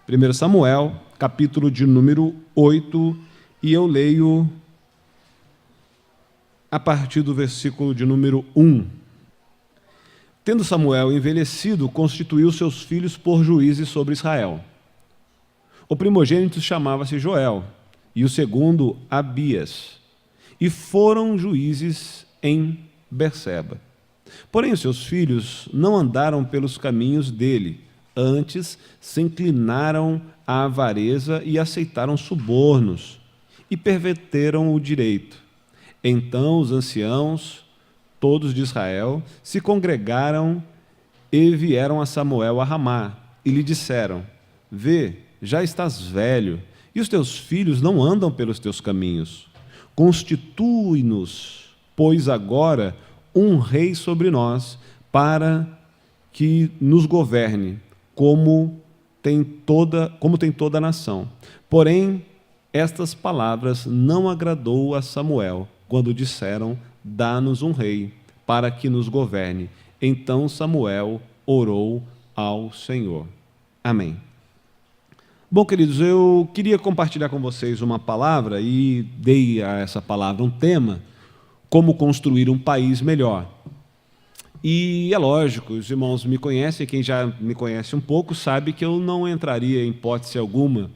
1 Samuel, capítulo de número 8, e eu leio a partir do versículo de número 1. Tendo Samuel envelhecido, constituiu seus filhos por juízes sobre Israel. O primogênito chamava-se Joel, e o segundo Abias, e foram juízes em Berseba. Porém, os seus filhos não andaram pelos caminhos dele, antes se inclinaram à avareza e aceitaram subornos, e perverteram o direito. Então os anciãos, todos de Israel, se congregaram e vieram a Samuel a Ramá, e lhe disseram: Vê, já estás velho, e os teus filhos não andam pelos teus caminhos. Constitui-nos, pois agora, um rei sobre nós, para que nos governe, como tem toda a nação. Porém, estas palavras não agradou a Samuel, quando disseram: Dá-nos um rei, para que nos governe. Então Samuel orou ao Senhor. Amém. Bom, queridos, eu queria compartilhar com vocês uma palavra, e dei a essa palavra um tema: como construir um país melhor. E é lógico, os irmãos me conhecem, quem já me conhece um pouco sabe que eu não entraria em hipótese alguma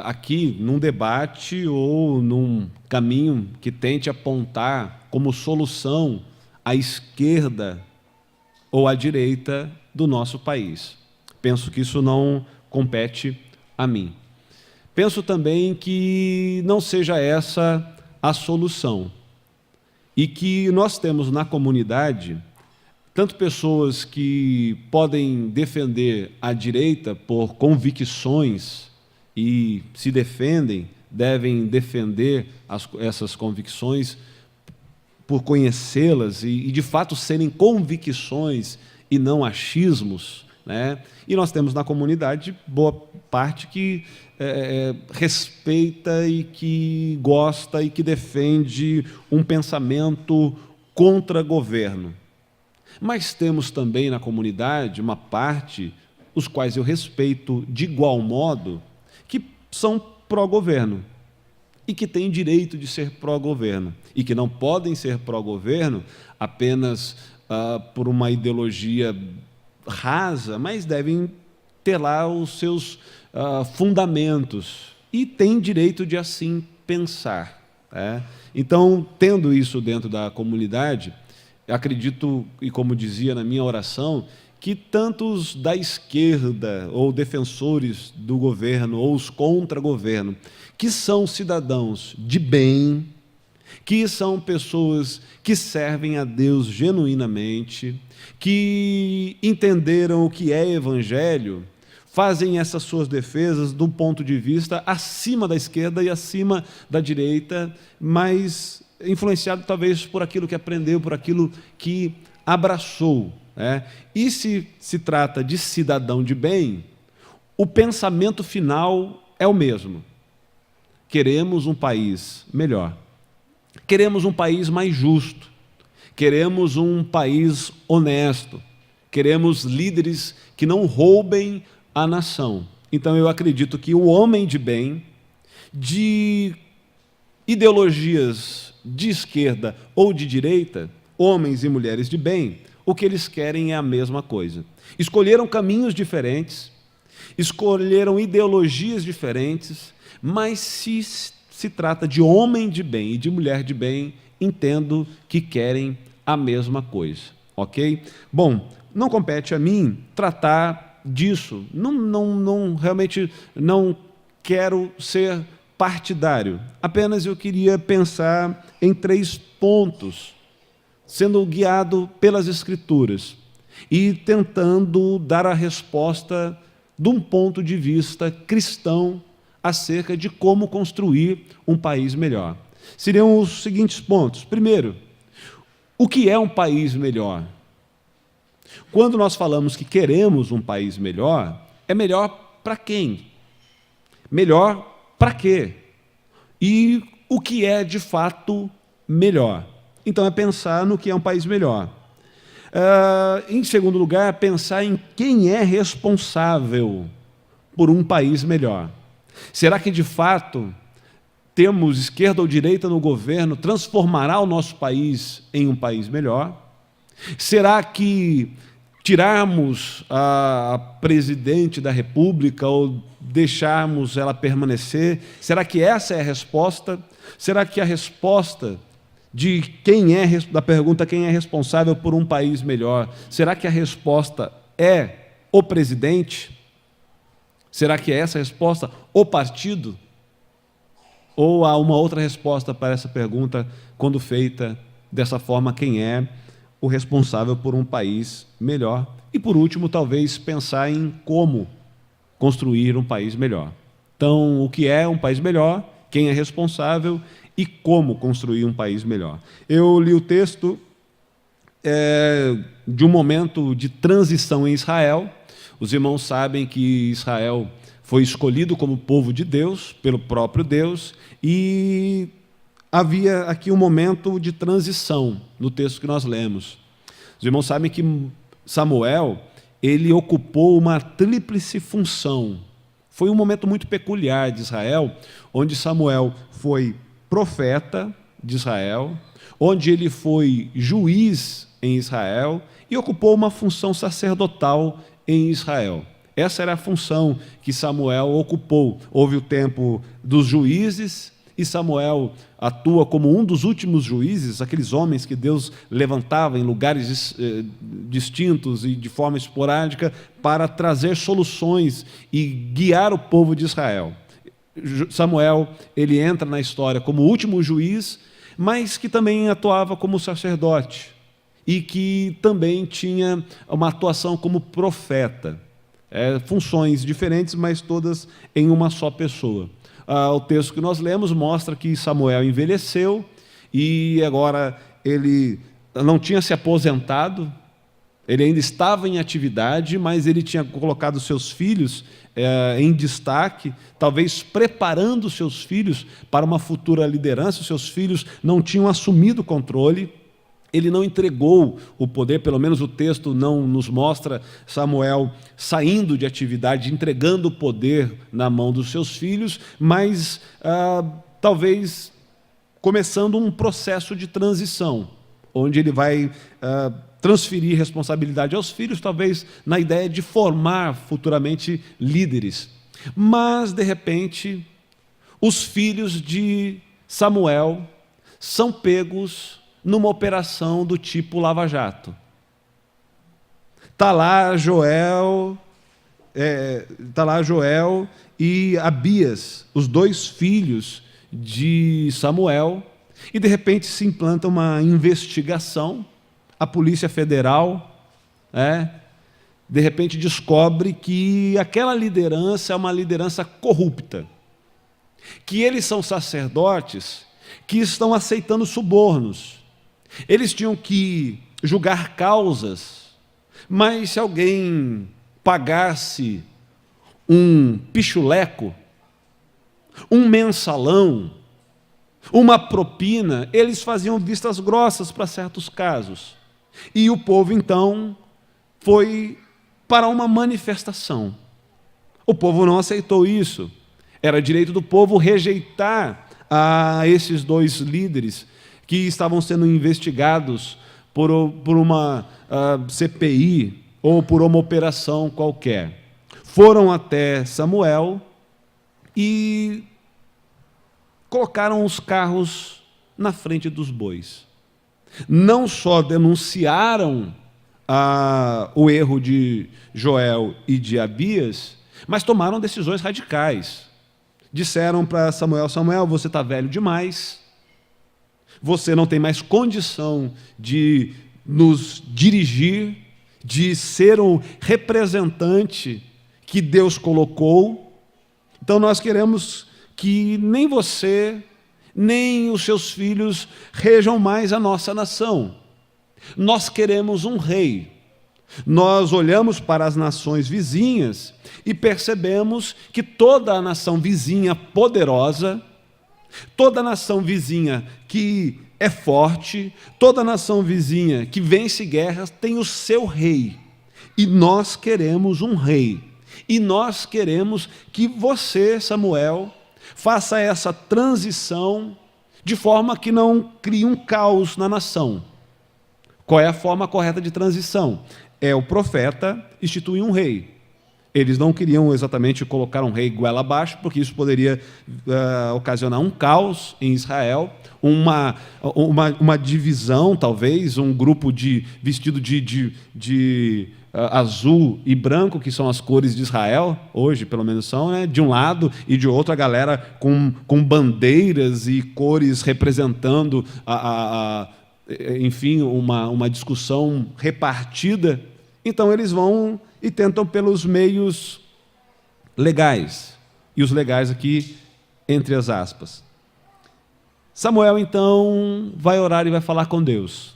aqui num debate ou num caminho que tente apontar como solução a esquerda ou a direita do nosso país. Penso que isso não compete a mim. Penso também que não seja essa a solução, e que nós temos na comunidade tanto pessoas que podem defender a direita por convicções e se defendem, devem defender essas convicções por conhecê-las e, de fato, serem convicções e não achismos, né? E nós temos na comunidade boa parte que respeita e que gosta e que defende um pensamento contra governo. Mas temos também na comunidade uma parte, os quais eu respeito de igual modo, que são pró-governo e que têm direito de ser pró-governo e que não podem ser pró-governo apenas por uma ideologia rasa, mas devem ter lá os seus fundamentos e têm direito de assim pensar. Então, tendo isso dentro da comunidade, acredito, e como dizia na minha oração, que tantos da esquerda, ou defensores do governo, ou os contra-governo, que são cidadãos de bem, que são pessoas que servem a Deus genuinamente, que entenderam o que é evangelho, fazem essas suas defesas de um ponto de vista acima da esquerda e acima da direita, mas influenciado talvez por aquilo que aprendeu, por aquilo que abraçou. E se trata de cidadão de bem, o pensamento final é o mesmo. Queremos um país melhor. Queremos um país mais justo. Queremos um país honesto. Queremos líderes que não roubem a nação. Então, eu acredito que o homem de bem, de ideologias de esquerda ou de direita, homens e mulheres de bem, o que eles querem é a mesma coisa. Escolheram caminhos diferentes, escolheram ideologias diferentes, mas se trata de homem de bem e de mulher de bem, entendo que querem a mesma coisa, ok? Bom, não compete a mim tratar disso, realmente não quero ser partidário, apenas eu queria pensar em 3 pontos, sendo guiado pelas Escrituras e tentando dar a resposta de um ponto de vista cristão acerca de como construir um país melhor. Seriam os seguintes pontos. Primeiro, o que é um país melhor? Quando nós falamos que queremos um país melhor, é melhor para quem? Melhor para quê? E o que é, de fato, melhor? Então, é pensar no que é um país melhor. Em segundo lugar, pensar em quem é responsável por um país melhor? Será que, de fato, temos esquerda ou direita no governo, transformará o nosso país em um país melhor? Será que tirarmos a presidente da República ou deixarmos ela permanecer, será que essa é a resposta? Será que a resposta da pergunta quem é responsável por um país melhor, será que a resposta é o presidente? Será que é essa a resposta? O partido? Ou há uma outra resposta para essa pergunta quando feita dessa forma, quem é o responsável por um país melhor? E, por último, talvez pensar em como construir um país melhor. Então, o que é um país melhor, quem é responsável e como construir um país melhor. Eu li o texto de um momento de transição em Israel. Os irmãos sabem que Israel foi escolhido como povo de Deus, pelo próprio Deus, e havia aqui um momento de transição no texto que nós lemos. Os irmãos sabem que Samuel, ele ocupou uma tríplice função. Foi um momento muito peculiar de Israel, onde Samuel foi profeta de Israel, onde ele foi juiz em Israel e ocupou uma função sacerdotal em Israel. Essa era a função que Samuel ocupou. Houve o tempo dos juízes, e Samuel atua como um dos últimos juízes, aqueles homens que Deus levantava em lugares distintos e de forma esporádica para trazer soluções e guiar o povo de Israel. Samuel, ele entra na história como o último juiz, mas que também atuava como sacerdote e que também tinha uma atuação como profeta. Funções diferentes, mas todas em uma só pessoa. O texto que nós lemos mostra que Samuel envelheceu e agora ele não tinha se aposentado, ele ainda estava em atividade, mas ele tinha colocado seus filhos em destaque, talvez preparando seus filhos para uma futura liderança. Os seus filhos não tinham assumido o controle, ele não entregou o poder, pelo menos o texto não nos mostra Samuel saindo de atividade, entregando o poder na mão dos seus filhos, mas talvez começando um processo de transição, onde ele vai transferir responsabilidade aos filhos, talvez na ideia de formar futuramente líderes. Mas, de repente, os filhos de Samuel são pegos numa operação do tipo Lava Jato. Está lá Joel e Abias, os dois filhos de Samuel, e de repente se implanta uma investigação. A Polícia Federal, de repente descobre que aquela liderança é uma liderança corrupta, que eles são sacerdotes que estão aceitando subornos. Eles tinham que julgar causas, mas se alguém pagasse um pichuleco, um mensalão, uma propina, eles faziam vistas grossas para certos casos. E o povo, então, foi para uma manifestação. O povo não aceitou isso. Era direito do povo rejeitar a esses dois líderes que estavam sendo investigados por uma CPI ou por uma operação qualquer. Foram até Samuel e colocaram os carros na frente dos bois. Não só denunciaram o erro de Joel e de Abias, mas tomaram decisões radicais. Disseram para Samuel: Samuel, você está velho demais, você não tem mais condição de nos dirigir, de ser o representante que Deus colocou, então nós queremos que nem você, nem os seus filhos regam mais a nossa nação. Nós queremos um rei. Nós olhamos para as nações vizinhas e percebemos que toda a nação vizinha poderosa, toda a nação vizinha que é forte, toda a nação vizinha que vence guerras tem o seu rei. E nós queremos um rei. E nós queremos que você, Samuel, faça essa transição de forma que não crie um caos na nação. Qual é a forma correta de transição? É o profeta instituir um rei. Eles não queriam exatamente colocar um rei goela abaixo, porque isso poderia ocasionar um caos em Israel, uma divisão, talvez, um grupo vestido de azul e branco, que são as cores de Israel, hoje pelo menos são, né? De um lado, e de outro a galera com bandeiras e cores representando, enfim, uma discussão repartida. Então eles vão e tentam pelos meios legais. E os legais aqui, entre as aspas. Samuel, então, vai orar e vai falar com Deus.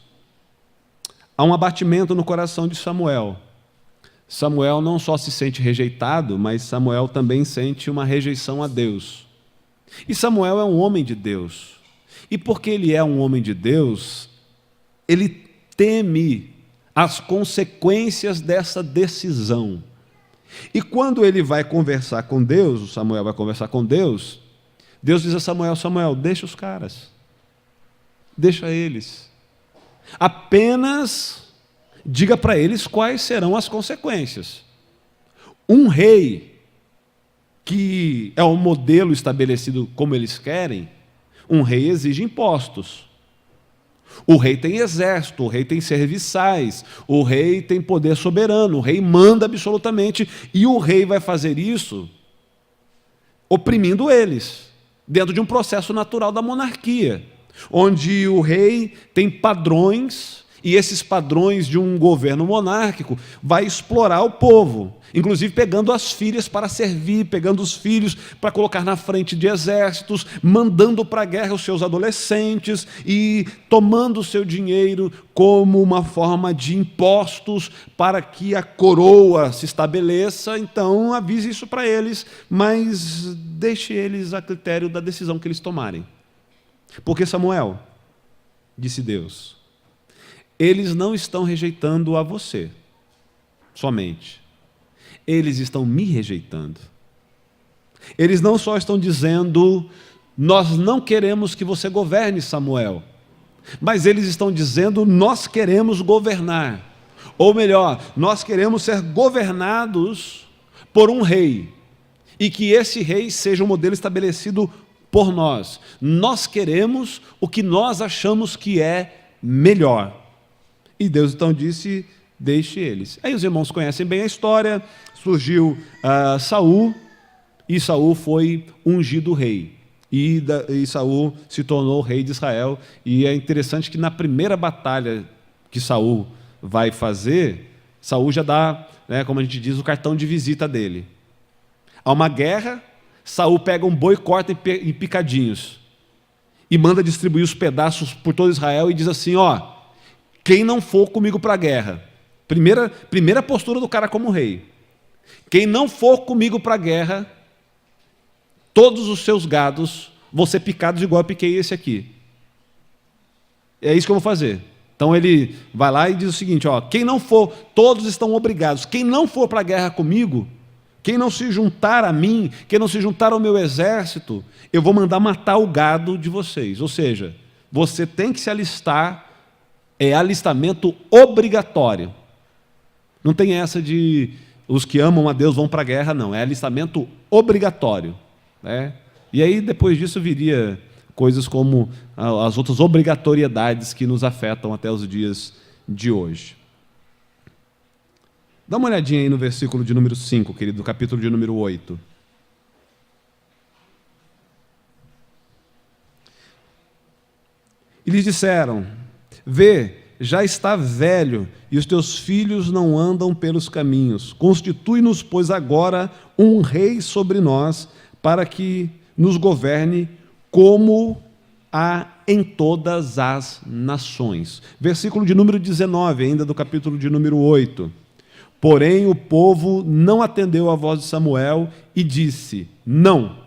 Há um abatimento no coração de Samuel. Samuel não só se sente rejeitado, mas Samuel também sente uma rejeição a Deus. E Samuel é um homem de Deus. E porque ele é um homem de Deus, ele teme as consequências dessa decisão. E quando ele vai conversar com Deus, o Samuel vai conversar com Deus, Deus diz a Samuel: Samuel, deixa os caras, deixa eles. Apenas diga para eles quais serão as consequências. Um rei, que é o modelo estabelecido como eles querem, um rei exige impostos. O rei tem exército, o rei tem serviçais, o rei tem poder soberano, o rei manda absolutamente, e o rei vai fazer isso oprimindo eles, dentro de um processo natural da monarquia, onde o rei tem padrões, e esses padrões de um governo monárquico vai explorar o povo, inclusive pegando as filhas para servir, pegando os filhos para colocar na frente de exércitos, mandando para a guerra os seus adolescentes e tomando o seu dinheiro como uma forma de impostos para que a coroa se estabeleça. Então avise isso para eles, mas deixe eles a critério da decisão que eles tomarem. Porque Samuel, disse Deus, eles não estão rejeitando a você somente. Eles estão me rejeitando. Eles não só estão dizendo: nós não queremos que você governe, Samuel, mas eles estão dizendo: nós queremos governar. Ou melhor, nós queremos ser governados por um rei, e que esse rei seja um modelo estabelecido por nós. Nós queremos o que nós achamos que é melhor. E Deus então disse: deixe eles. Aí os irmãos conhecem bem a história. Surgiu Saul, e Saul foi ungido rei. E Saul se tornou rei de Israel. E é interessante que na primeira batalha que Saul vai fazer, Saul já dá, como a gente diz, o cartão de visita dele. Há uma guerra, Saul pega um boi, corta em picadinhos e manda distribuir os pedaços por todo Israel e diz assim: quem não for comigo para a guerra, primeira postura do cara como rei, quem não for comigo para a guerra, todos os seus gados vão ser picados igual eu piquei esse aqui. É isso que eu vou fazer. Então ele vai lá e diz o seguinte: quem não for, todos estão obrigados, quem não for para a guerra comigo, quem não se juntar a mim, quem não se juntar ao meu exército, eu vou mandar matar o gado de vocês. Ou seja, você tem que se alistar. É alistamento obrigatório. Não tem essa de os que amam a Deus vão para a guerra, não. É alistamento obrigatório. E aí, depois disso, viria coisas como as outras obrigatoriedades que nos afetam até os dias de hoje. Dá uma olhadinha aí no versículo de número 5, querido, do capítulo de número 8. E lhes disseram: vê, já está velho, e os teus filhos não andam pelos caminhos. Constitui-nos, pois, agora um rei sobre nós, para que nos governe como há em todas as nações. Versículo de número 19, ainda do capítulo de número 8. Porém, o povo não atendeu à voz de Samuel e disse: não,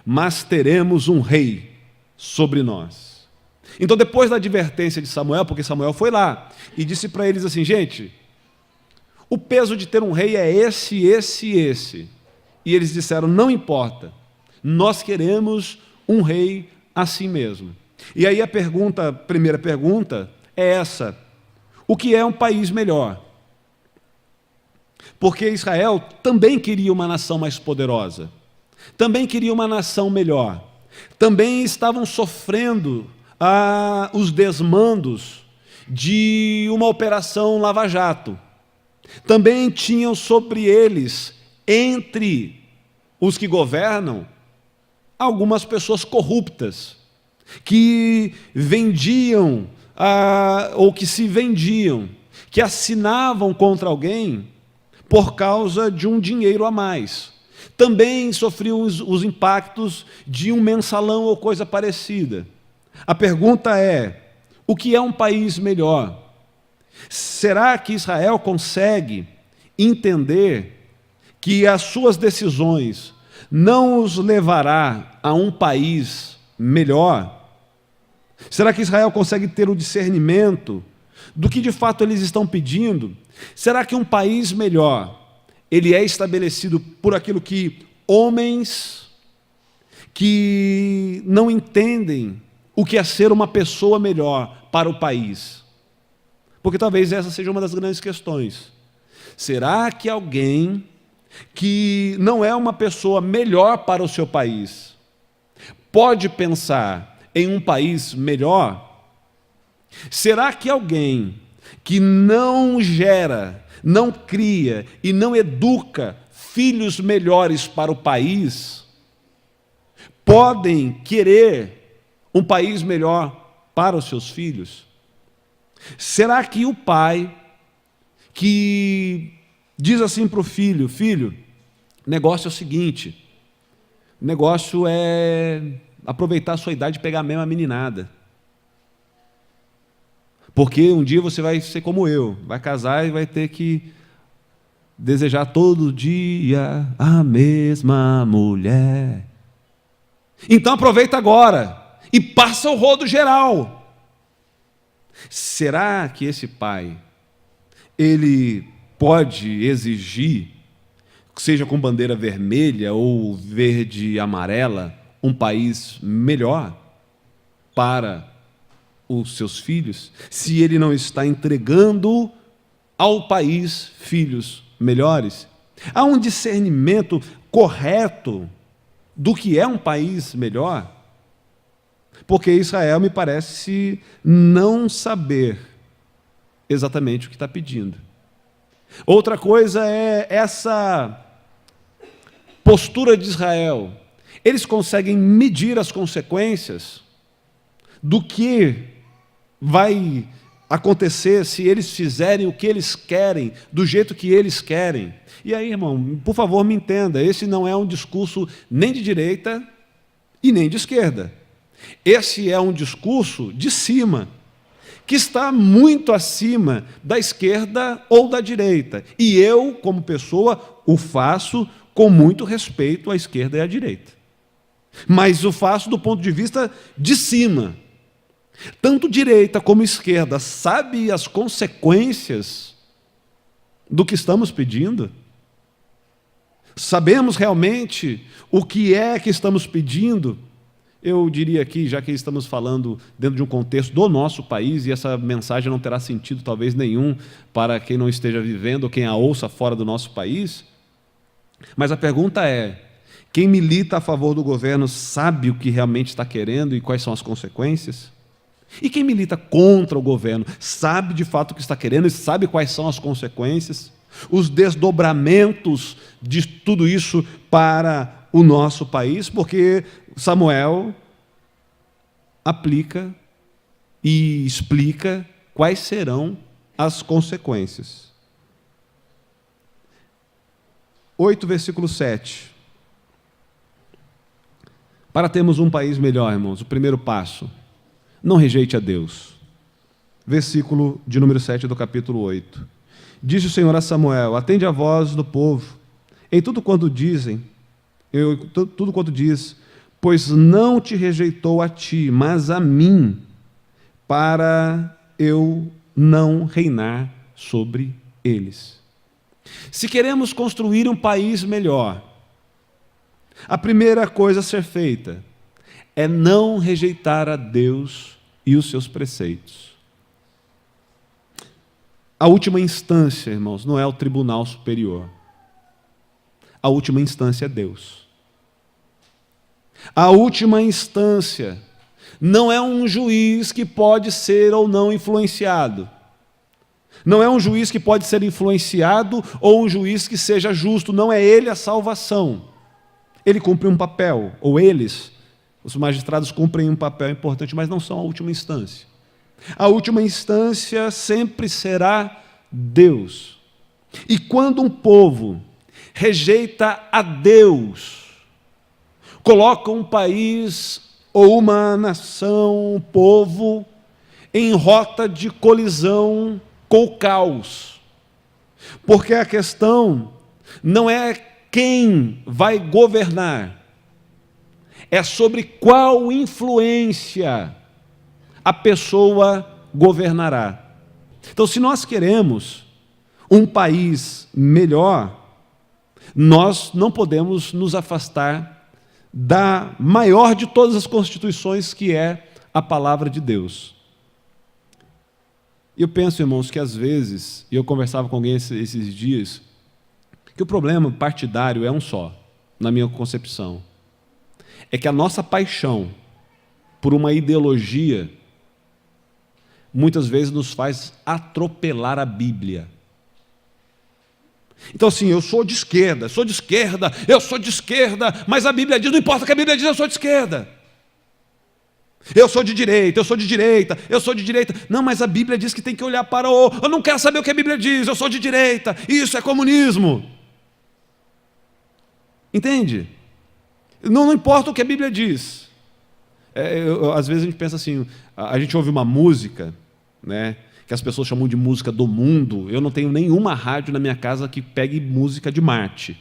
mas teremos um rei sobre nós. Então, depois da advertência de Samuel, porque Samuel foi lá e disse para eles assim: gente, o peso de ter um rei é esse, esse e esse. E eles disseram, não importa, nós queremos um rei assim mesmo. E aí a primeira pergunta é essa: o que é um país melhor? Porque Israel também queria uma nação mais poderosa, também queria uma nação melhor, também estavam sofrendo os desmandos de uma operação Lava-Jato, também tinham sobre eles, entre os que governam, algumas pessoas corruptas, que vendiam, ou que se vendiam, que assinavam contra alguém por causa de um dinheiro a mais. Também sofriam os impactos de um mensalão ou coisa parecida. A pergunta é, o que é um país melhor? Será que Israel consegue entender que as suas decisões não os levará a um país melhor? Será que Israel consegue ter o discernimento do que de fato eles estão pedindo? Será que um país melhor, ele é estabelecido por aquilo que homens que não entendem o que é ser uma pessoa melhor para o país? Porque talvez essa seja uma das grandes questões. Será que alguém que não é uma pessoa melhor para o seu país pode pensar em um país melhor? Será que alguém que não gera, não cria e não educa filhos melhores para o país podem querer um país melhor para os seus filhos? Será que o pai que diz assim para o filho, filho, negócio é o seguinte, negócio é aproveitar a sua idade e pegar a mesma meninada, porque um dia você vai ser como eu, vai casar e vai ter que desejar todo dia a mesma mulher. Então aproveita agora e passa o rodo geral. Será que esse pai, ele pode exigir, seja com bandeira vermelha ou verde e amarela, um país melhor para os seus filhos, se ele não está entregando ao país filhos melhores? Há um discernimento correto do que é um país melhor? Porque Israel me parece não saber exatamente o que está pedindo. Outra coisa é essa postura de Israel. Eles conseguem medir as consequências do que vai acontecer se eles fizerem o que eles querem, do jeito que eles querem. E aí, irmão, por favor, me entenda, esse não é um discurso nem de direita e nem de esquerda. Esse é um discurso de cima, que está muito acima da esquerda ou da direita. E eu, como pessoa, o faço com muito respeito à esquerda e à direita. Mas o faço do ponto de vista de cima. Tanto direita como esquerda sabe as consequências do que estamos pedindo? Sabemos realmente o que é que estamos pedindo? Eu diria aqui, já que estamos falando dentro de um contexto do nosso país, e essa mensagem não terá sentido talvez nenhum para quem não esteja vivendo ou quem a ouça fora do nosso país, mas a pergunta é, quem milita a favor do governo sabe o que realmente está querendo e quais são as consequências? E quem milita contra o governo sabe de fato o que está querendo e sabe quais são as consequências? Os desdobramentos de tudo isso para o nosso país? Porque Samuel aplica e explica quais serão as consequências. 8, versículo 7. Para termos um país melhor, irmãos, o primeiro passo, não rejeite a Deus. Versículo de número 7 do capítulo 8. Disse o Senhor a Samuel, atende a voz do povo, em tudo quanto dizem, tudo quanto diz, pois não te rejeitou a ti, mas a mim, para eu não reinar sobre eles. Se queremos construir um país melhor, a primeira coisa a ser feita é não rejeitar a Deus e os seus preceitos. A última instância, irmãos, não é o tribunal superior. A última instância é Deus. A última instância não é um juiz que pode ser ou não influenciado. Não é um juiz que pode ser influenciado ou um juiz que seja justo. Não é ele a salvação. Ele cumpre um papel, ou eles, os magistrados cumprem um papel importante, mas não são a última instância. A última instância sempre será Deus. E quando um povo rejeita a Deus, coloca um país ou uma nação, um povo, em rota de colisão com o caos. Porque a questão não é quem vai governar, é sobre qual influência a pessoa governará. Então, se nós queremos um país melhor, nós não podemos nos afastar da maior de todas as constituições, que é a palavra de Deus. Eu penso, irmãos, que às vezes, e eu conversava com alguém esses dias, que o problema partidário é um só, na minha concepção. É que a nossa paixão por uma ideologia muitas vezes nos faz atropelar a Bíblia. Então, assim, eu sou de esquerda, mas a Bíblia diz, não importa o que a Bíblia diz, eu sou de esquerda. Eu sou de direita. Não, mas a Bíblia diz que tem que olhar para o... Eu não quero saber o que a Bíblia diz, eu sou de direita, isso é comunismo. Entende? Não importa o que a Bíblia diz. Às vezes a gente pensa assim, a gente ouve uma música, né, que as pessoas chamam de música do mundo. Eu não tenho nenhuma rádio na minha casa que pegue música de Marte.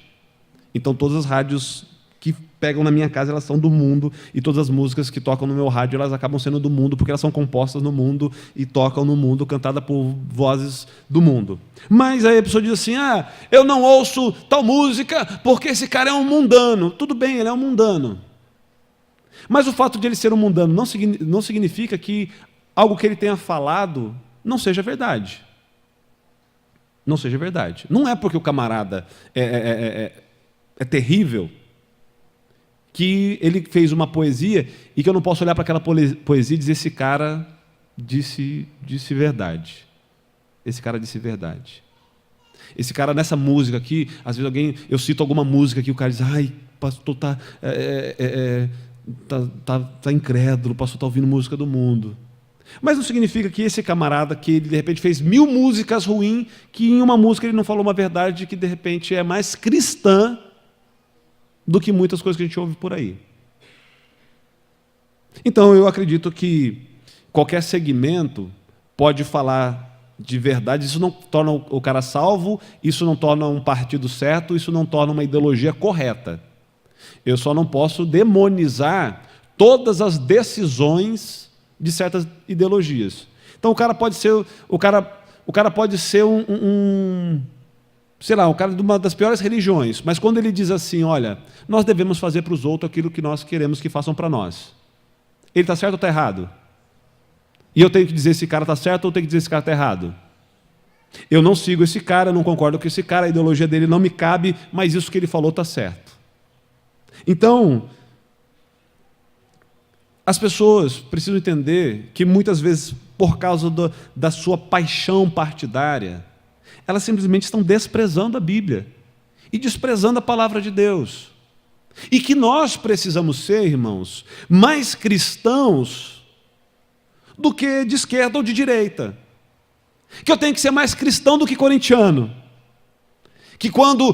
Então todas as rádios que pegam na minha casa, elas são do mundo, e todas as músicas que tocam no meu rádio, elas acabam sendo do mundo, porque elas são compostas no mundo e tocam no mundo, cantada por vozes do mundo. Mas aí a pessoa diz assim, eu não ouço tal música porque esse cara é um mundano. Tudo bem, ele é um mundano. Mas o fato de ele ser um mundano não significa que algo que ele tenha falado não seja verdade. Não seja verdade. Não é porque o camarada é terrível que ele fez uma poesia e que eu não posso olhar para aquela poesia e dizer, esse cara disse verdade. Esse cara disse verdade. Esse cara, nessa música aqui, às vezes eu cito alguma música que o cara diz, pastor tá incrédulo, o pastor está ouvindo música do mundo. Mas não significa que esse camarada, que ele de repente fez 1000 músicas ruins, que em uma música ele não falou uma verdade que de repente é mais cristã do que muitas coisas que a gente ouve por aí. Então, eu acredito que qualquer segmento pode falar de verdade, isso não torna o cara salvo, isso não torna um partido certo, isso não torna uma ideologia correta. Eu só não posso demonizar todas as decisões de certas ideologias. Então, o cara pode ser o cara pode ser sei lá, um cara de uma das piores religiões, mas quando ele diz assim, olha, nós devemos fazer para os outros aquilo que nós queremos que façam para nós. Ele está certo ou está errado? E eu tenho que dizer se esse cara está certo ou tenho que dizer se esse cara está errado? Eu não sigo esse cara, eu não concordo com esse cara, a ideologia dele não me cabe, mas isso que ele falou está certo. Então, as pessoas precisam entender que muitas vezes, por causa da sua paixão partidária, elas simplesmente estão desprezando a Bíblia e desprezando a palavra de Deus. E que nós precisamos ser, irmãos, mais cristãos do que de esquerda ou de direita. Que eu tenho que ser mais cristão do que corintiano. Que quando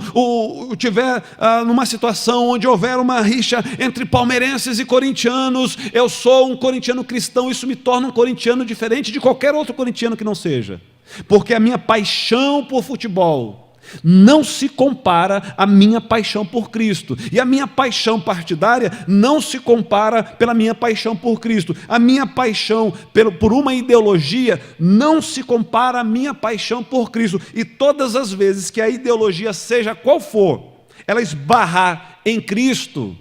tiver numa situação onde houver uma rixa entre palmeirenses e corintianos, eu sou um corintiano cristão, isso me torna um corintiano diferente de qualquer outro corintiano que não seja. Porque a minha paixão por futebol não se compara à minha paixão por Cristo. E a minha paixão partidária não se compara pela minha paixão por Cristo. A minha paixão por uma ideologia não se compara à minha paixão por Cristo. E todas as vezes que a ideologia, seja qual for, ela esbarrar em Cristo,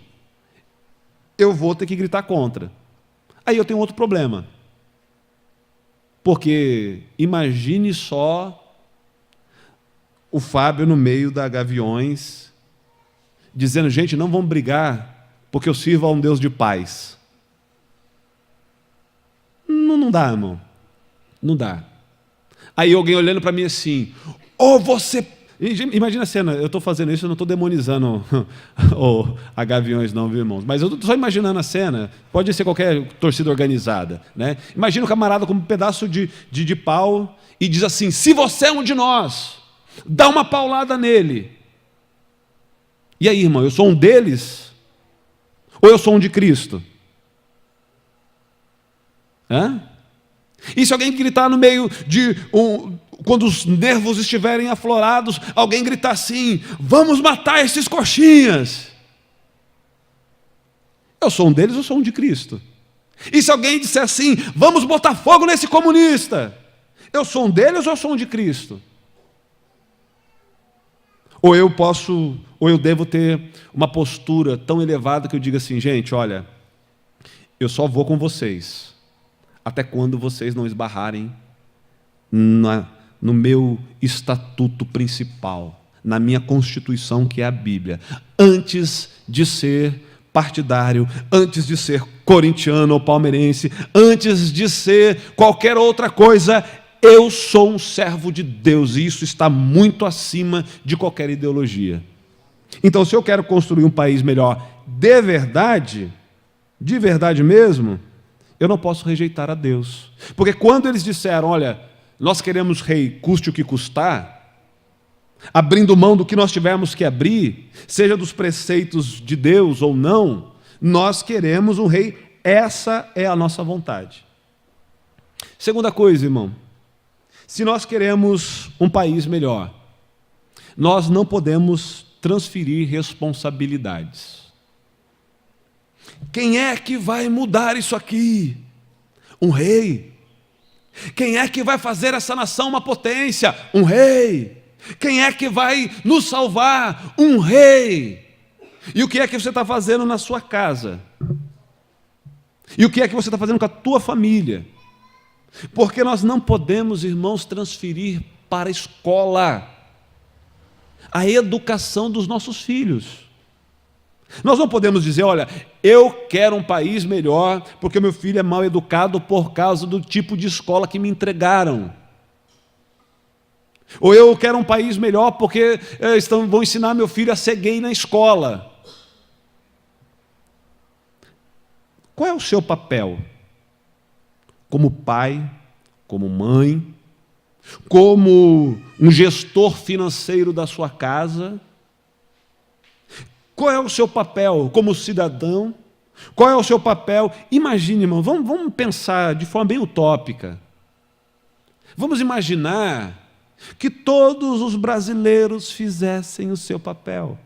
eu vou ter que gritar contra. Aí eu tenho outro problema. Porque imagine só o Fábio no meio da Gaviões, dizendo, gente, não vamos brigar, porque eu sirvo a um Deus de paz. Não dá, irmão. Não dá. Aí alguém olhando para mim assim, você... Imagina a cena, eu estou fazendo isso, eu não estou demonizando a Gaviões não, viu, irmãos? Mas eu estou só imaginando a cena, pode ser qualquer torcida organizada, né? Imagina o camarada com um pedaço de pau e diz assim, se você é um de nós, dá uma paulada nele. E aí, irmão, eu sou um deles? Ou eu sou um de Cristo? Hã? E se alguém gritar no meio quando os nervos estiverem aflorados, alguém gritar assim, vamos matar esses coxinhas? Eu sou um deles ou sou um de Cristo? E se alguém disser assim, vamos botar fogo nesse comunista? Eu sou um deles ou eu sou um de Cristo? Ou eu devo ter uma postura tão elevada que eu diga assim, gente, olha, eu só vou com vocês, até quando vocês não esbarrarem no meu estatuto principal, na minha Constituição, que é a Bíblia, antes de ser partidário, antes de ser corintiano ou palmeirense, antes de ser qualquer outra coisa, eu sou um servo de Deus, e isso está muito acima de qualquer ideologia. Então, se eu quero construir um país melhor de verdade mesmo, eu não posso rejeitar a Deus. Porque quando eles disseram, olha, nós queremos rei, custe o que custar, abrindo mão do que nós tivermos que abrir, seja dos preceitos de Deus ou não, nós queremos um rei, essa é a nossa vontade. Segunda coisa, irmão, se nós queremos um país melhor, nós não podemos transferir responsabilidades. Quem é que vai mudar isso aqui? Um rei. Quem é que vai fazer essa nação uma potência? Um rei. Quem é que vai nos salvar? Um rei. E o que é que você está fazendo na sua casa? E o que é que você está fazendo com a tua família? Porque nós não podemos, irmãos, transferir para a escola a educação dos nossos filhos. Nós não podemos dizer, olha, eu quero um país melhor porque meu filho é mal educado por causa do tipo de escola que me entregaram. Ou eu quero um país melhor porque vão ensinar meu filho a ser gay na escola. Qual é o seu papel? Como pai, como mãe, como um gestor financeiro da sua casa? Qual é o seu papel como cidadão? Qual é o seu papel? Imagine, irmão, vamos pensar de forma bem utópica. Vamos imaginar que todos os brasileiros fizessem o seu papel.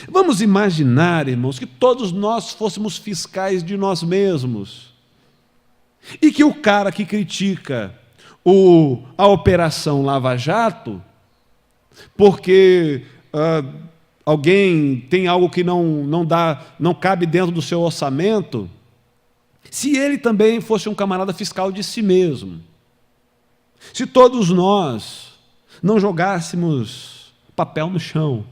Vamos imaginar, irmãos, que todos nós fôssemos fiscais de nós mesmos. E que o cara que critica a Operação Lava Jato, porque alguém tem algo que não cabe dentro do seu orçamento, se ele também fosse um camarada fiscal de si mesmo, se todos nós não jogássemos papel no chão,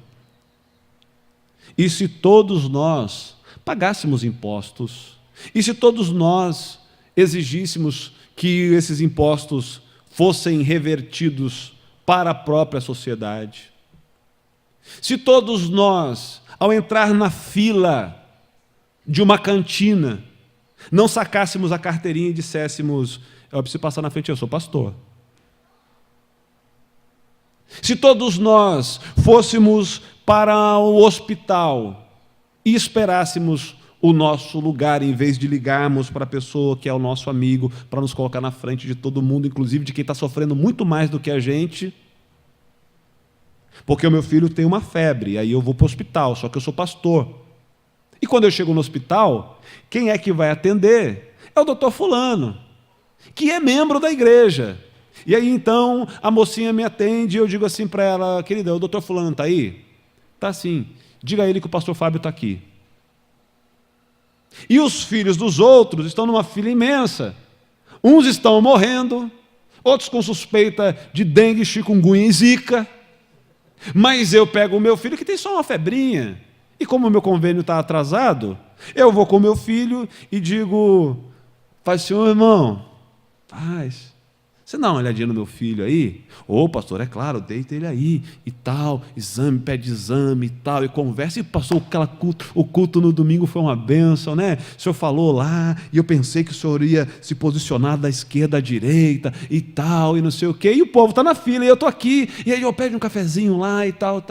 e se todos nós pagássemos impostos, e se todos nós exigíssemos que esses impostos fossem revertidos para a própria sociedade, se todos nós, ao entrar na fila de uma cantina, não sacássemos a carteirinha e disséssemos, eu preciso passar na frente, eu sou pastor. Se todos nós fôssemos para o hospital e esperássemos o nosso lugar, em vez de ligarmos para a pessoa que é o nosso amigo, para nos colocar na frente de todo mundo, inclusive de quem está sofrendo muito mais do que a gente, porque o meu filho tem uma febre, aí eu vou para o hospital, só que eu sou pastor. E quando eu chego no hospital, quem é que vai atender? É o doutor fulano, que é membro da igreja. E aí então a mocinha me atende e eu digo assim para ela: querida, o doutor fulano está aí? Está sim. Diga a ele que o pastor Fábio está aqui. E os filhos dos outros estão numa fila imensa. Uns estão morrendo, outros com suspeita de dengue, chikungunya e zika. Mas eu pego o meu filho que tem só uma febrinha. E como o meu convênio está atrasado, eu vou com o meu filho e digo: faz assim, ô irmão, faz. Você dá uma olhadinha no meu filho aí? Ô, pastor, é claro, deita ele aí e tal, exame, pede exame e tal, e conversa, e passou o culto no domingo, foi uma bênção, né? O senhor falou lá, e eu pensei que o senhor ia se posicionar da esquerda à direita e tal, e não sei o quê, e o povo está na fila, e eu estou aqui, e aí eu pego um cafezinho lá e tal,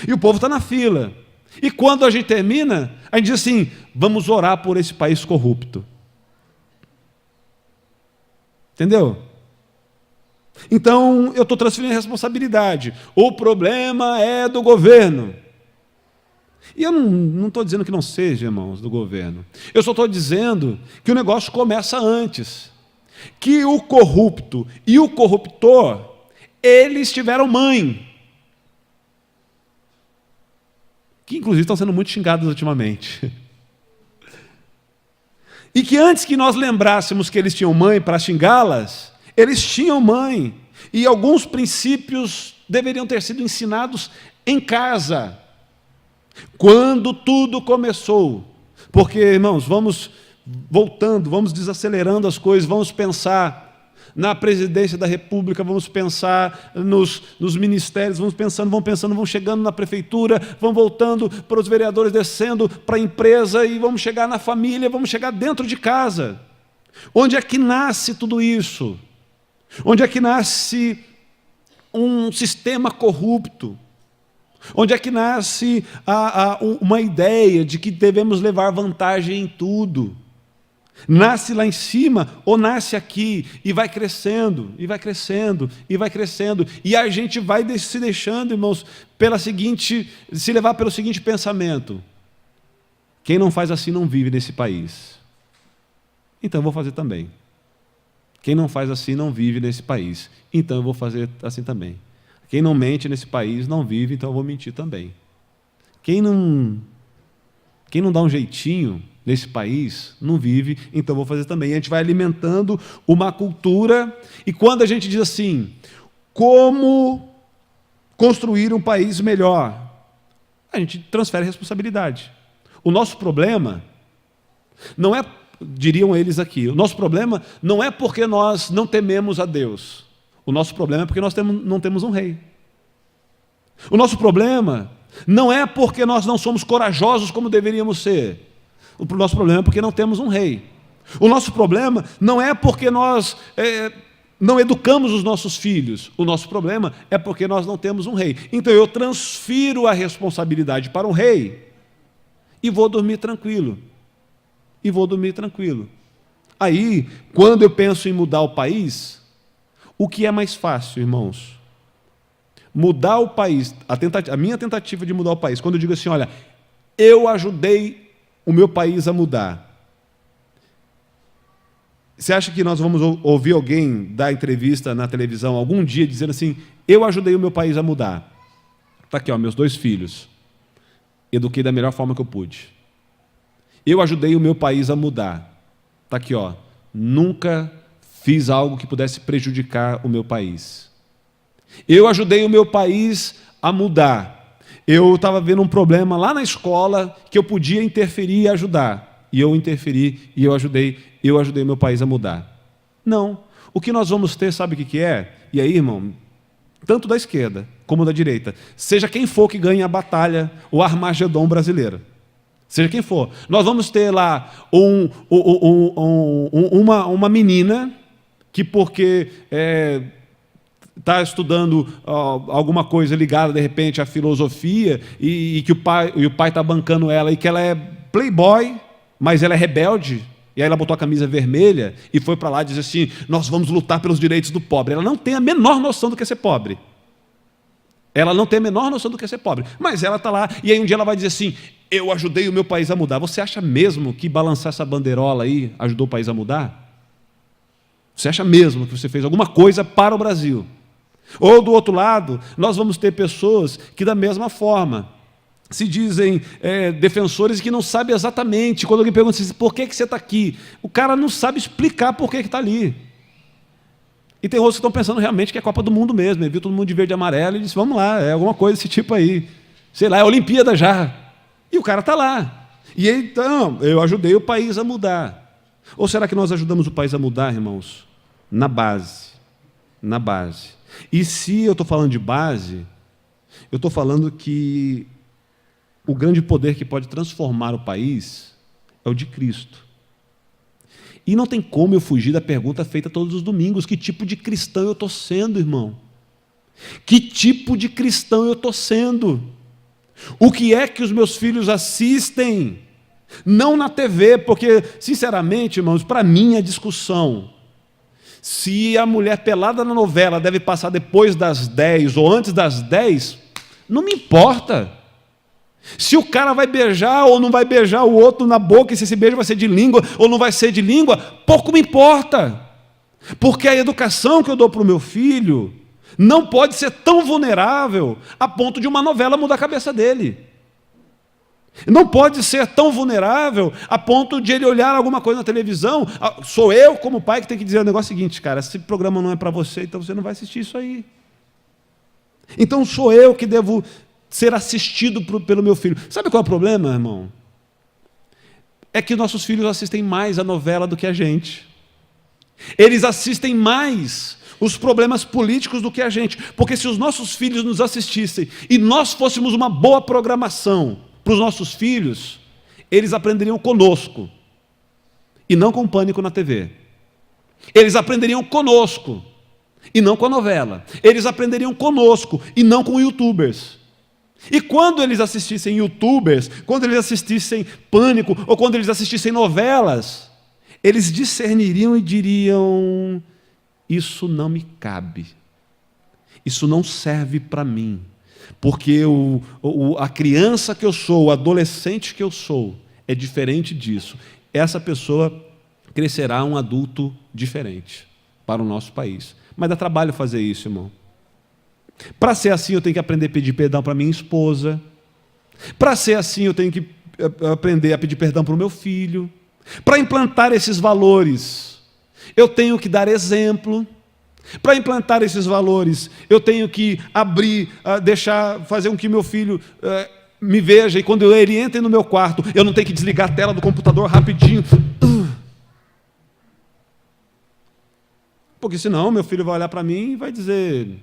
e o povo está na fila. E quando a gente termina, a gente diz assim: vamos orar por esse país corrupto. Entendeu? Então, eu estou transferindo a responsabilidade. O problema é do governo. E eu não estou dizendo que não seja, irmãos, do governo. Eu só estou dizendo que o negócio começa antes. Que o corrupto e o corruptor, eles tiveram mãe. Que, inclusive, estão sendo muito xingados ultimamente. E que antes que nós lembrássemos que eles tinham mãe para xingá-las, eles tinham mãe, e alguns princípios deveriam ter sido ensinados em casa, quando tudo começou. Porque, irmãos, vamos voltando, vamos desacelerando as coisas, vamos pensar na presidência da República, vamos pensar nos ministérios, vamos pensando, vamos chegando na prefeitura, vamos voltando para os vereadores, descendo para a empresa, e vamos chegar na família, vamos chegar dentro de casa. Onde é que nasce tudo isso? Onde é que nasce um sistema corrupto? Onde é que nasce uma ideia de que devemos levar vantagem em tudo? Nasce lá em cima ou nasce aqui? E vai crescendo, e vai crescendo, e vai crescendo. E a gente vai se deixando, irmãos, se levar pelo seguinte pensamento: quem não faz assim não vive nesse país. Então eu vou fazer também. Quem não faz assim não vive nesse país. Então eu vou fazer assim também. Quem não mente nesse país não vive, então eu vou mentir também. Quem não dá um jeitinho nesse país não vive, então eu vou fazer também. E a gente vai alimentando uma cultura, e quando a gente diz assim: como construir um país melhor, a gente transfere a responsabilidade. O nosso problema não é, diriam eles aqui, o nosso problema não é porque nós não tememos a Deus. O nosso problema é porque nós não temos um rei. O nosso problema não é porque nós não somos corajosos como deveríamos ser. O nosso problema é porque não temos um rei. O nosso problema não é porque nós não educamos os nossos filhos. O nosso problema é porque nós não temos um rei. Então eu transfiro a responsabilidade para um rei e vou dormir tranquilo. Aí, quando eu penso em mudar o país, o que é mais fácil, irmãos? Mudar o país, a minha tentativa de mudar o país, quando eu digo assim: olha, eu ajudei o meu país a mudar. Você acha que nós vamos ouvir alguém dar entrevista na televisão algum dia dizendo assim: eu ajudei o meu país a mudar? Está aqui, ó, meus 2 filhos. Eduquei da melhor forma que eu pude. Eu ajudei o meu país a mudar. Está aqui, ó, nunca fiz algo que pudesse prejudicar o meu país. Eu ajudei o meu país a mudar. Eu estava vendo um problema lá na escola que eu podia interferir e ajudar. E eu interferi e eu ajudei o meu país a mudar. Não. O que nós vamos ter, sabe o que é? E aí, irmão, tanto da esquerda como da direita, seja quem for que ganhe a batalha, o Armagedon brasileiro, seja quem for, nós vamos ter lá uma menina que, porque está estudando alguma coisa ligada, de repente, à filosofia, e que o pai está bancando ela, e que ela é playboy, mas ela é rebelde, e aí ela botou a camisa vermelha e foi para lá dizer assim: nós vamos lutar pelos direitos do pobre. Ela não tem a menor noção do que é ser pobre. Ela não tem a menor noção do que é ser pobre, mas ela está lá, e aí um dia ela vai dizer assim, eu ajudei o meu país a mudar. Você acha mesmo que balançar essa bandeirola aí ajudou o país a mudar? Você acha mesmo que você fez alguma coisa para o Brasil? Ou, do outro lado, nós vamos ter pessoas que, da mesma forma, se dizem defensores e que não sabem exatamente, quando alguém pergunta assim, por que você está aqui? O cara não sabe explicar por que está ali. E tem outros que estão pensando realmente que é Copa do Mundo mesmo. Ele viu todo mundo de verde e amarelo e disse, vamos lá, é alguma coisa desse tipo aí. Sei lá, é Olimpíada já. E o cara está lá. E então, eu ajudei o país a mudar. Ou será que nós ajudamos o país a mudar, irmãos? Na base. Na base. E se eu estou falando de base, eu estou falando que o grande poder que pode transformar o país é o de Cristo. E não tem como eu fugir da pergunta feita todos os domingos, que tipo de cristão eu estou sendo, irmão? Que tipo de cristão eu estou sendo? O que é que os meus filhos assistem? Não na TV, porque, sinceramente, irmãos, para mim a discussão, se a mulher pelada na novela deve passar depois das 10 ou antes das 10, não me importa. Se o cara vai beijar ou não vai beijar o outro na boca, e se esse beijo vai ser de língua ou não vai ser de língua, pouco me importa. Porque a educação que eu dou para o meu filho não pode ser tão vulnerável a ponto de uma novela mudar a cabeça dele. Não pode ser tão vulnerável a ponto de ele olhar alguma coisa na televisão. Sou eu, como pai, que tem que dizer o negócio seguinte, cara, esse programa não é para você, então você não vai assistir isso aí. Então sou eu que devo ser assistido pelo meu filho. Sabe qual é o problema, irmão? É que nossos filhos assistem mais a novela do que a gente. Eles assistem mais os problemas políticos do que a gente. Porque se os nossos filhos nos assistissem e nós fôssemos uma boa programação para os nossos filhos, eles aprenderiam conosco e não com Pânico na TV. Eles aprenderiam conosco e não com a novela. Eles aprenderiam conosco e não com youtubers. E quando eles assistissem youtubers, quando eles assistissem Pânico, ou quando eles assistissem novelas, eles discerniriam e diriam, isso não me cabe, isso não serve para mim, porque a criança que eu sou, o adolescente que eu sou, é diferente disso. Essa pessoa crescerá um adulto diferente para o nosso país. Mas dá trabalho fazer isso, irmão. Para ser assim, eu tenho que aprender a pedir perdão para minha esposa. Para ser assim, eu tenho que aprender a pedir perdão para o meu filho. Para implantar esses valores, eu tenho que dar exemplo. Para implantar esses valores, eu tenho que abrir, fazer com que meu filho me veja, e quando ele entra no meu quarto, eu não tenho que desligar a tela do computador rapidinho. Porque senão meu filho vai olhar para mim e vai dizer,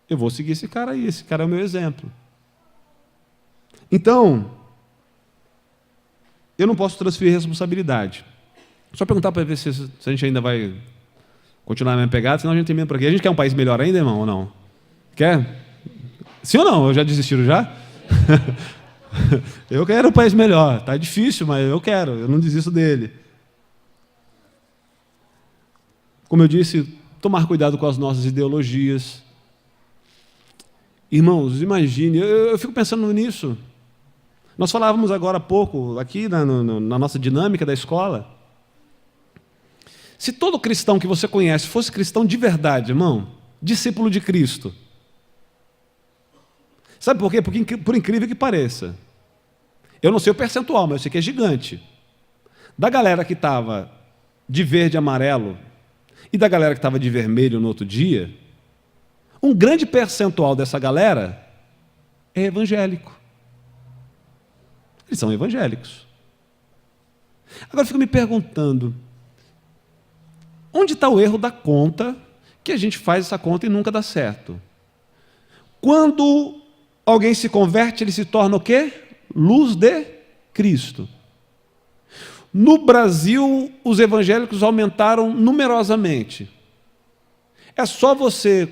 eu vou seguir esse cara aí, esse cara é o meu exemplo. Então, eu não posso transferir responsabilidade. Só perguntar para ver se a gente ainda vai continuar na mesma pegada, senão a gente tem medo por aqui. A gente quer um país melhor ainda, irmão, ou não? Quer? Sim ou não? Eu já desistiram já? Eu quero um país melhor. Está difícil, mas eu quero. Eu não desisto dele. Como eu disse, tomar cuidado com as nossas ideologias. Irmãos, imagine, eu fico pensando nisso. Nós falávamos agora há pouco, aqui na nossa dinâmica da escola, se todo cristão que você conhece fosse cristão de verdade, irmão, discípulo de Cristo, sabe por quê? Porque, por incrível que pareça, eu não sei o percentual, mas eu sei que é gigante, da galera que estava de verde e amarelo e da galera que estava de vermelho no outro dia, um grande percentual dessa galera é evangélico. Eles são evangélicos. Agora eu fico me perguntando, onde está o erro da conta que a gente faz essa conta e nunca dá certo? Quando alguém se converte, ele se torna o quê? Luz de Cristo. No Brasil, os evangélicos aumentaram numerosamente. É só você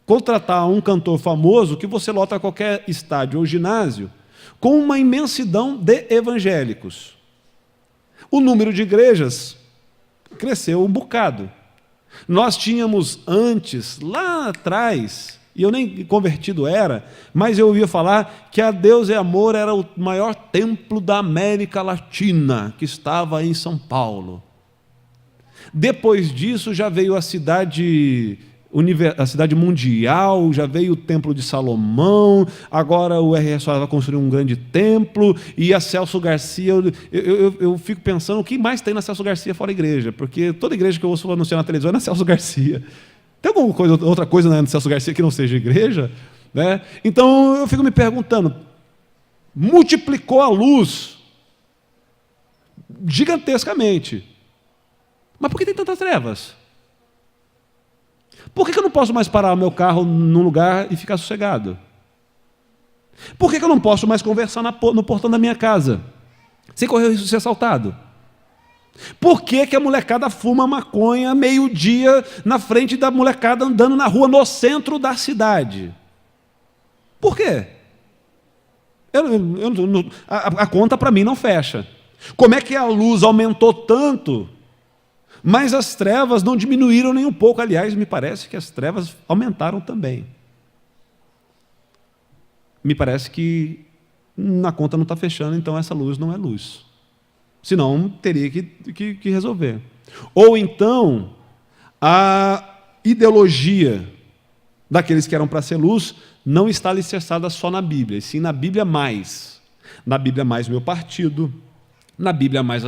contratar um cantor famoso que você lota qualquer estádio ou ginásio com uma imensidão de evangélicos. O número de igrejas cresceu um bocado. Nós tínhamos antes, lá atrás, e eu nem convertido era, mas eu ouvia falar que a Deus é Amor era o maior templo da América Latina, que estava em São Paulo. Depois disso já veio a cidade mundial, já veio o Templo de Salomão, agora o RS vai construir um grande templo, e a Celso Garcia, eu fico pensando, o que mais tem na Celso Garcia fora a igreja? Porque toda igreja que eu ouço anunciar na televisão é na Celso Garcia. Tem alguma coisa, outra coisa na Celso Garcia que não seja igreja? Né? Então eu fico me perguntando, multiplicou a luz gigantescamente, mas por que tem tantas trevas? Por que eu não posso mais parar o meu carro num lugar e ficar sossegado? Por que eu não posso mais conversar no portão da minha casa, sem correr o risco de ser assaltado? Por que a molecada fuma maconha meio-dia na frente da molecada andando na rua no centro da cidade? Por quê? A conta para mim não fecha. Como é que a luz aumentou tanto, mas as trevas não diminuíram nem um pouco? Aliás, me parece que as trevas aumentaram também. Me parece que na conta não está fechando, então essa luz não é luz. Senão, teria que resolver. Ou então, a ideologia daqueles que eram para ser luz não está alicerçada só na Bíblia, e sim na Bíblia mais. Na Bíblia mais o meu partido, na Bíblia mais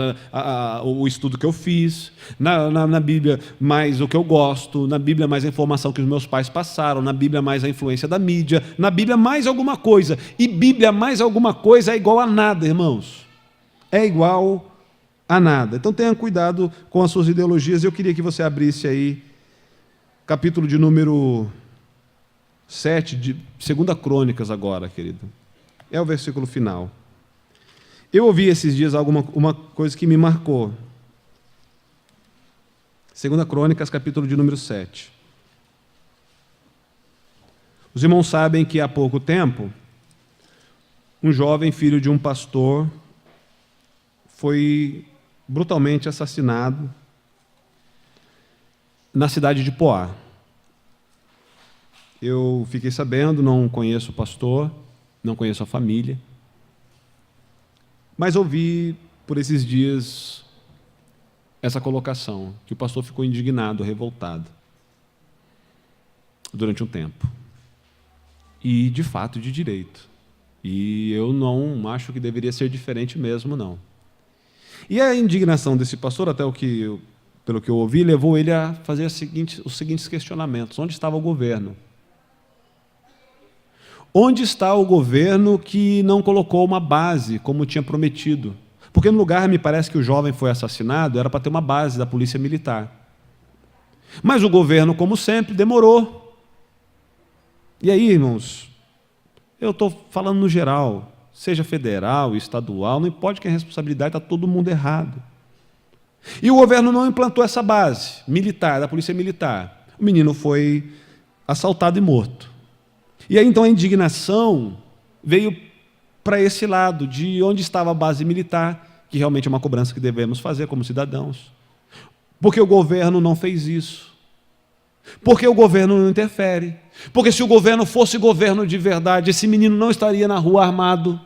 o estudo que eu fiz, na Bíblia mais o que eu gosto, na Bíblia mais a informação que os meus pais passaram, na Bíblia mais a influência da mídia, na Bíblia mais alguma coisa. E Bíblia mais alguma coisa é igual a nada, irmãos. É igual a nada. Então tenha cuidado com as suas ideologias. Eu queria que você abrisse aí, capítulo de número 7, de 2 Crônicas agora, querido. É o versículo final. Eu ouvi esses dias uma coisa que me marcou. 2 Crônicas, capítulo de número 7. Os irmãos sabem que há pouco tempo, um jovem filho de um pastor foi brutalmente assassinado na cidade de Poá. Eu fiquei sabendo, não conheço o pastor, não conheço a família, mas ouvi por esses dias essa colocação, que o pastor ficou indignado, revoltado, durante um tempo. E, de fato, de direito. E eu não acho que deveria ser diferente mesmo, não. E a indignação desse pastor, pelo que eu ouvi, levou ele a fazer os seguintes questionamentos. Onde estava o governo? Onde está o governo que não colocou uma base, como tinha prometido? Porque no lugar, me parece que o jovem foi assassinado, era para ter uma base da polícia militar. Mas o governo, como sempre, demorou. E aí, irmãos, eu estou falando no geral, seja federal, estadual, não importa quem é a responsabilidade, está todo mundo errado. E o governo não implantou essa base militar, da polícia militar. O menino foi assaltado e morto. E aí, então, a indignação veio para esse lado, de onde estava a base militar, que realmente é uma cobrança que devemos fazer como cidadãos. Porque o governo não fez isso. Porque o governo não interfere. Porque se o governo fosse governo de verdade, esse menino não estaria na rua armado.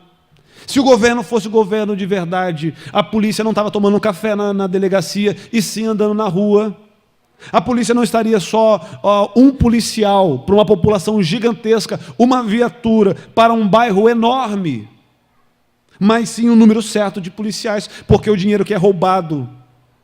Se o governo fosse governo de verdade, a polícia não estava tomando café na delegacia, e sim andando na rua. A polícia não estaria só um policial para uma população gigantesca, uma viatura para um bairro enorme, mas sim um número certo de policiais, porque o dinheiro que é roubado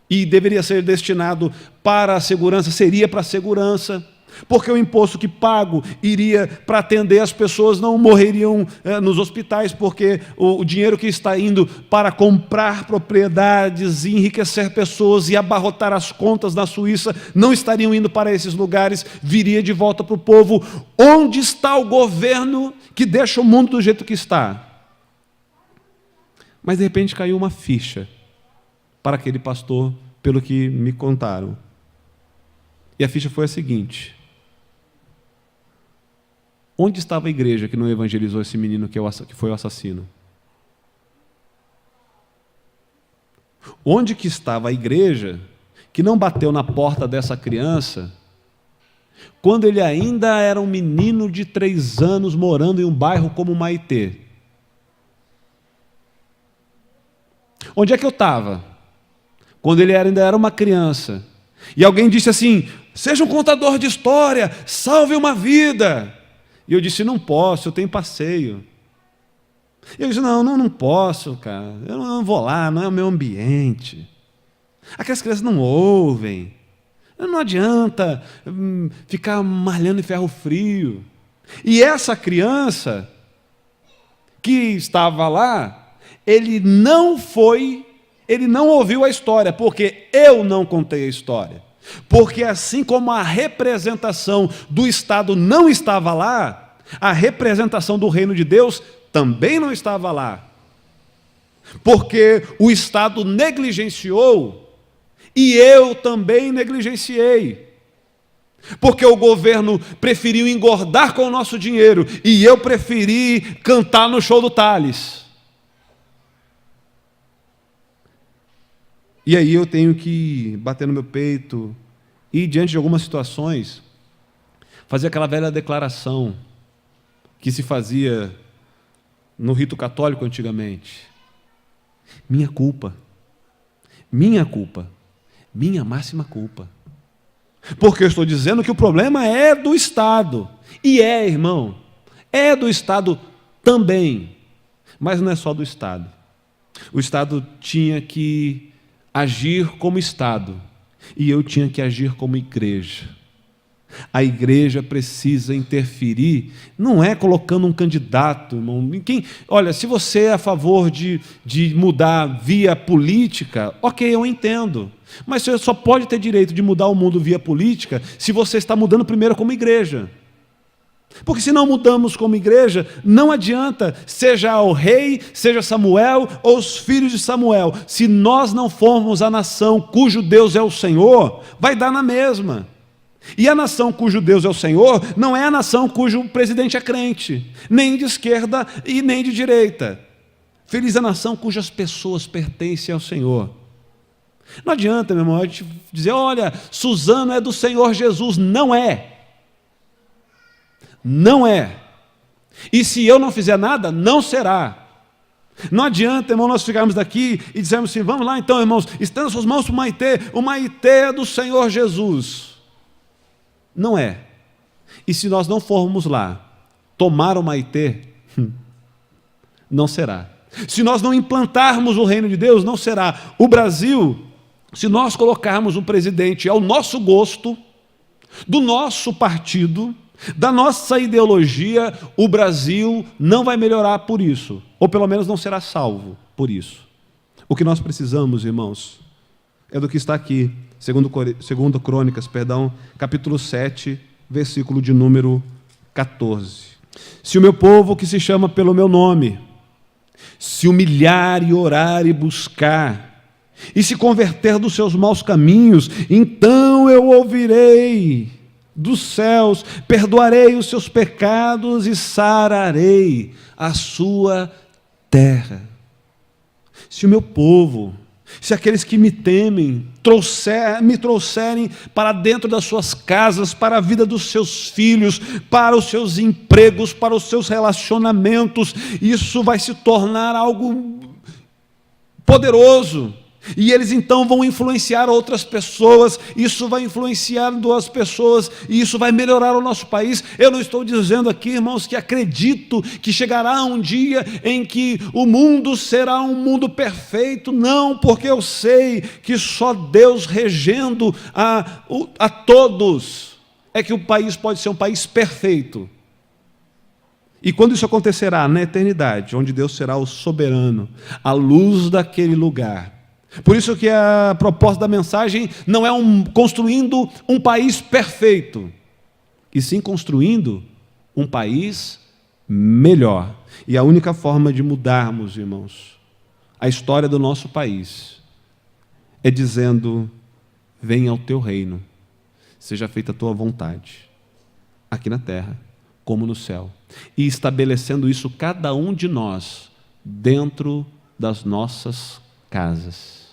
e deveria ser destinado para a segurança, seria para a segurança, porque o imposto que pago iria para atender as pessoas, não morreriam nos hospitais, porque o dinheiro que está indo para comprar propriedades, enriquecer pessoas e abarrotar as contas na Suíça, não estariam indo para esses lugares, viria de volta para o povo. Onde está o governo que deixa o mundo do jeito que está? Mas de repente caiu uma ficha para aquele pastor, pelo que me contaram. E a ficha foi a seguinte: onde estava a igreja que não evangelizou esse menino que foi o assassino? Onde que estava a igreja que não bateu na porta dessa criança quando ele ainda era um menino de 3 anos morando em um bairro como Maitê. Onde é que eu estava? Quando ele ainda era uma criança. E alguém disse assim: seja um contador de história, salve uma vida. E eu disse: não posso, eu tenho passeio. E eu disse: não posso, cara, eu não vou lá, não é o meu ambiente. Aquelas crianças não ouvem. Não adianta ficar malhando em ferro frio. E essa criança que estava lá, ele não ouviu a história, porque eu não contei a história. Porque assim como a representação do Estado não estava lá, a representação do reino de Deus também não estava lá. Porque o Estado negligenciou e eu também negligenciei. Porque o governo preferiu engordar com o nosso dinheiro e eu preferi cantar no show do Tales. E aí eu tenho que bater no meu peito e, diante de algumas situações, fazer aquela velha declaração que se fazia no rito católico antigamente. Minha culpa, minha máxima culpa. Porque eu estou dizendo que o problema é do Estado. E irmão, é do Estado também. Mas não é só do Estado. O Estado tinha que agir como Estado. E eu tinha que agir como igreja. A igreja precisa interferir, não é colocando um candidato, irmão. Olha, se você é a favor de mudar via política, ok, eu entendo. Mas você só pode ter direito de mudar o mundo via política se você está mudando primeiro como igreja. Porque se não mudamos como igreja, não adianta, seja o rei, seja Samuel ou os filhos de Samuel. Se nós não formos a nação cujo Deus é o Senhor, vai dar na mesma. E a nação cujo Deus é o Senhor não é a nação cujo presidente é crente, nem de esquerda e nem de direita. Feliz a nação cujas pessoas pertencem ao Senhor. Não adianta, meu irmão, a gente dizer: olha, Suzano é do Senhor Jesus. Não é. Não é. E se eu não fizer nada, não será. Não adianta, irmão, nós ficarmos daqui e dizermos assim: vamos lá então, irmãos, estenda suas mãos para o Maitê. O Maitê é do Senhor Jesus. Não é. E se nós não formos lá tomar o Maitê, não será. Se nós não implantarmos o reino de Deus, não será. O Brasil, se nós colocarmos um presidente ao nosso gosto, do nosso partido, da nossa ideologia, o Brasil não vai melhorar por isso, ou pelo menos não será salvo por isso. O que nós precisamos, irmãos, é do que está aqui, segundo Crônicas, capítulo 7, versículo de número 14. Se o meu povo, que se chama pelo meu nome, se humilhar e orar e buscar, e se converter dos seus maus caminhos, então eu ouvirei dos céus, perdoarei os seus pecados e sararei a sua terra. Se o meu povo, se aqueles que me temem me trouxerem para dentro das suas casas, para a vida dos seus filhos, para os seus empregos, para os seus relacionamentos, isso vai se tornar algo poderoso. E eles então vão influenciar outras pessoas, isso vai influenciar duas pessoas, e isso vai melhorar o nosso país. Eu não estou dizendo aqui, irmãos, que acredito que chegará um dia em que o mundo será um mundo perfeito. Não, porque eu sei que só Deus regendo a todos é que o país pode ser um país perfeito. E quando isso acontecerá? Na eternidade, onde Deus será o soberano, a luz daquele lugar. Por isso que a proposta da mensagem não é construindo um país perfeito, e sim construindo um país melhor. E a única forma de mudarmos, irmãos, a história do nosso país é dizendo: venha ao teu reino, seja feita a tua vontade, aqui na terra como no céu. E estabelecendo isso cada um de nós dentro das nossas casas.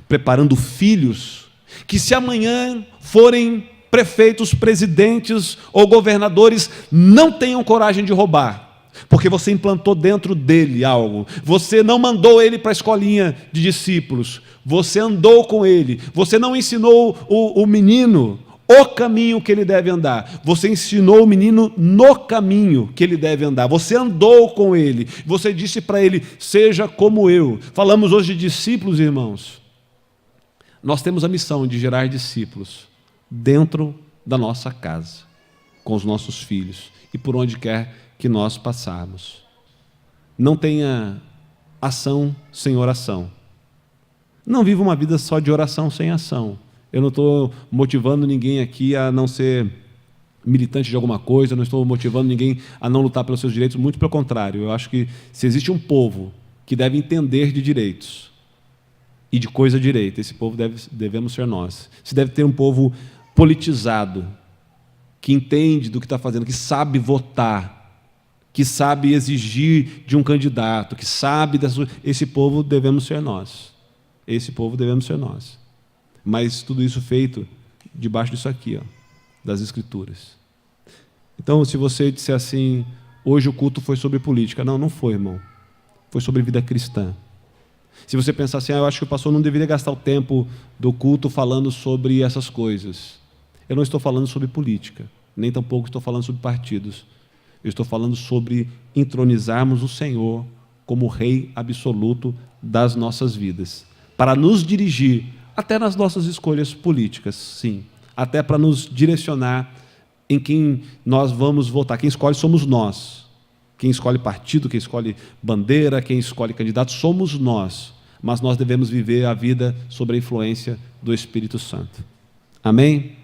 Preparando filhos que, se amanhã forem prefeitos, presidentes ou governadores não tenham coragem de roubar, porque você implantou dentro dele algo. Você não mandou ele para a escolinha de discípulos, você andou com ele, você não ensinou o menino o caminho que ele deve andar, você ensinou o menino no caminho que ele deve andar, você andou com ele, você disse para ele, seja como eu. Falamos hoje de discípulos, irmãos. Nós temos a missão de gerar discípulos dentro da nossa casa, com os nossos filhos e por onde quer que nós passarmos. Não tenha ação sem oração. Não viva uma vida só de oração sem ação. Eu não estou motivando ninguém aqui a não ser militante de alguma coisa, não estou motivando ninguém a não lutar pelos seus direitos, muito pelo contrário. Eu acho que se existe um povo que deve entender de direitos e de coisa direita, esse povo devemos ser nós. Se deve ter um povo politizado, que entende do que está fazendo, que sabe votar, que sabe exigir de um candidato, que sabe esse povo devemos ser nós. Esse povo devemos ser nós. Mas tudo isso feito debaixo disso aqui, ó, das Escrituras. Então, se você disser assim, hoje o culto foi sobre política. Não, não foi, irmão. Foi sobre vida cristã. Se você pensar assim, eu acho que o pastor não deveria gastar o tempo do culto falando sobre essas coisas. Eu não estou falando sobre política, nem tampouco estou falando sobre partidos. Eu estou falando sobre entronizarmos o Senhor como Rei absoluto das nossas vidas, para nos dirigir até nas nossas escolhas políticas, sim, até para nos direcionar em quem nós vamos votar. Quem escolhe somos nós. Quem escolhe partido, quem escolhe bandeira, quem escolhe candidato, somos nós. Mas nós devemos viver a vida sob a influência do Espírito Santo. Amém?